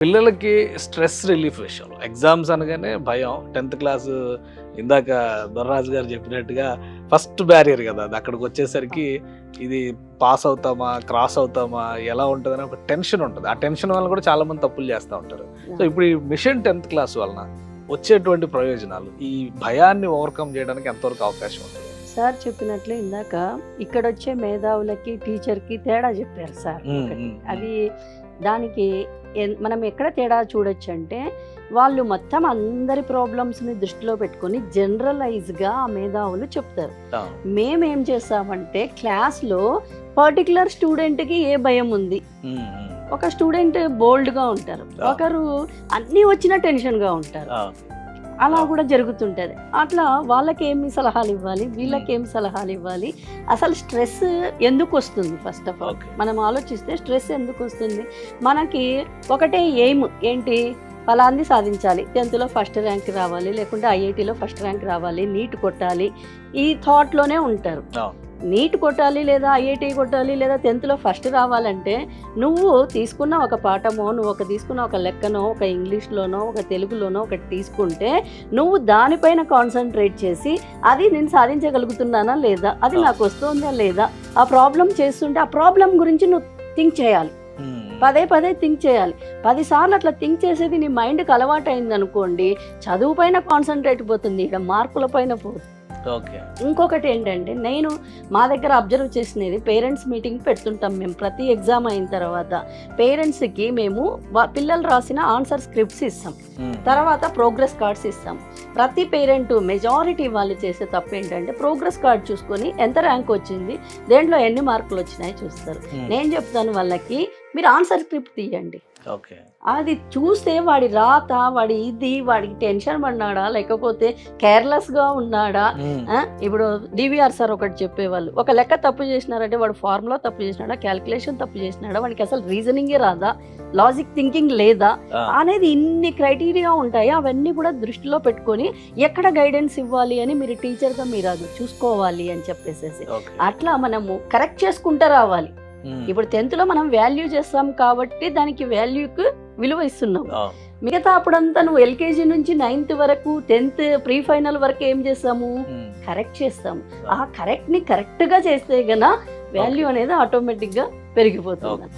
పిల్లలకి stress relief విషయంలో exams అనగానే భయం. 10th క్లాసు ఇందాక దొర్రాజు గారు చెప్పినట్టుగా ఫస్ట్ బ్యారియర్ కదా అది. అక్కడికి వచ్చేసరికి ఇది పాస్ అవుతామా, క్రాస్ అవుతామా, ఎలా ఉంటుందని ఒక టెన్షన్ ఉంటుంది. ఆ టెన్షన్ వల్ల కూడా చాలా మంది తప్పులు చేస్తూ ఉంటారు. సో ఇప్పుడు ఈ మిషన్ 10th క్లాస్ వలన వచ్చేటువంటి ప్రయోజనాలు, ఈ భయాన్ని ఓవర్కమ్ చేయడానికి ఎంతవరకు అవకాశం ఉంటుంది? సార్ చెప్పినట్లు ఇందాక ఇక్కడ వచ్చే మేధావులకి టీచర్కి తేడా చెప్పారు సార్. అది దానికి మనం ఎక్కడ తేడా చూడొచ్చు అంటే, వాళ్ళు మొత్తం అందరి ప్రాబ్లమ్స్ని దృష్టిలో పెట్టుకొని జనరలైజ్గా ఆ మేధావులు చెప్తారు. మేమేం చేస్తామంటే క్లాస్లో పర్టికులర్ స్టూడెంట్కి ఏ భయం ఉంది, ఒక స్టూడెంట్ బోల్డ్గా ఉంటారు, ఒకరు అన్నీ వచ్చినా టెన్షన్గా ఉంటారు. అలా కూడా జరుగుతుంటుంది. అట్లా వాళ్ళకి ఏమి సలహాలు ఇవ్వాలి, వీళ్ళకి ఏమి సలహాలు ఇవ్వాలి, అసలు స్ట్రెస్ ఎందుకు వస్తుంది, ఫస్ట్ ఆఫ్ ఆల్ మనం ఆలోచిస్తే స్ట్రెస్ ఎందుకు వస్తుంది. మనకి ఒకటే ఎయిమ్ ఏంటి, ఫలాన్ని సాధించాలి, 10th ఫస్ట్ ర్యాంక్ రావాలి, లేకుంటే ఐఐటీలో ఫస్ట్ ర్యాంక్ రావాలి, నీట్ కొట్టాలి, ఈ థాట్లోనే ఉంటారు. నీట్ కొట్టాలి లేదా ఐఐటీ కొట్టాలి లేదా 10th ఫస్ట్ రావాలంటే నువ్వు తీసుకున్న ఒక పాఠమో, నువ్వు తీసుకున్న ఒక లెక్కనో, ఒక ఇంగ్లీష్లోనో, ఒక తెలుగులోనో ఒకటి తీసుకుంటే నువ్వు దానిపైన కాన్సన్ట్రేట్ చేసి అది నేను సాధించగలుగుతున్నానా లేదా, అది నాకు వస్తుందా లేదా, ఆ ప్రాబ్లం చేస్తుంటే ఆ ప్రాబ్లం గురించి నువ్వు థింక్ చేయాలి, పదే థింక్ చేయాలి. 10 సార్లు అట్లా థింక్ చేసేది నీ మైండ్కి అలవాటు అయింది అనుకోండి, చదువు పైన కాన్సన్ట్రేట్ పోతుంది, ఇక్కడ మార్కుల పైన పోతుంది. ఇంకొకటి ఏంటంటే, నేను మా దగ్గర అబ్జర్వ్ చేసినది, పేరెంట్స్ మీటింగ్ పెడుతుంటాం మేము ప్రతి ఎగ్జామ్ అయిన తర్వాత. పేరెంట్స్కి మేము పిల్లలు రాసిన ఆన్సర్ స్క్రిప్ట్స్ ఇస్తాం, తర్వాత ప్రోగ్రెస్ కార్డ్స్ ఇస్తాం. ప్రతి పేరెంట్ మెజారిటీ వాళ్ళు చేసే తప్పు ఏంటంటే, ప్రోగ్రెస్ కార్డ్ చూసుకొని ఎంత ర్యాంక్ వచ్చింది, దేంట్లో ఎన్ని మార్కులు వచ్చినాయి చూస్తారు. నేను చెప్తాను వాళ్ళకి, మీరు ఆన్సర్ స్క్రిప్ట్ తీయండి. అది చూస్తే వాడి రాత, వాడికి టెన్షన్ పడినాడా, లేకపోతే కేర్లెస్గా ఉన్నాడా. ఇప్పుడు డివిఆర్ సార్ ఒకటి చెప్పేవాళ్ళు, ఒక లెక్క తప్పు చేసినారంటే వాడు ఫార్ములా తప్పు చేసినాడా, క్యాలిక్యులేషన్ తప్పు చేసినాడా, వాడికి అసలు రీజనింగే రాదా, లాజిక్ థింకింగ్ లేదా అనేది ఇన్ని క్రైటీరియా ఉంటాయి. అవన్నీ కూడా దృష్టిలో పెట్టుకొని ఎక్కడ గైడెన్స్ ఇవ్వాలి అని మీరు టీచర్గా మీరు అది చూసుకోవాలి అని చెప్పేసేసి అట్లా మనము కరెక్ట్ చేసుకుంటూ రావాలి. ఇప్పుడు 10th మనం వాల్యూ చేస్తాం కాబట్టి దానికి వాల్యూకి విలువ ఇస్తున్నాం. మిగతా అప్పుడంతా నువ్వు ఎల్కేజీ నుంచి 9th వరకు, 10th ప్రీ ఫైనల్ వరకు ఏం చేస్తాము, కరెక్ట్ చేస్తాము. ఆ కరెక్ట్ని కరెక్ట్గా చేస్తే గన వాల్యూ అనేది ఆటోమేటిక్గా పెరిగిపోతుంది.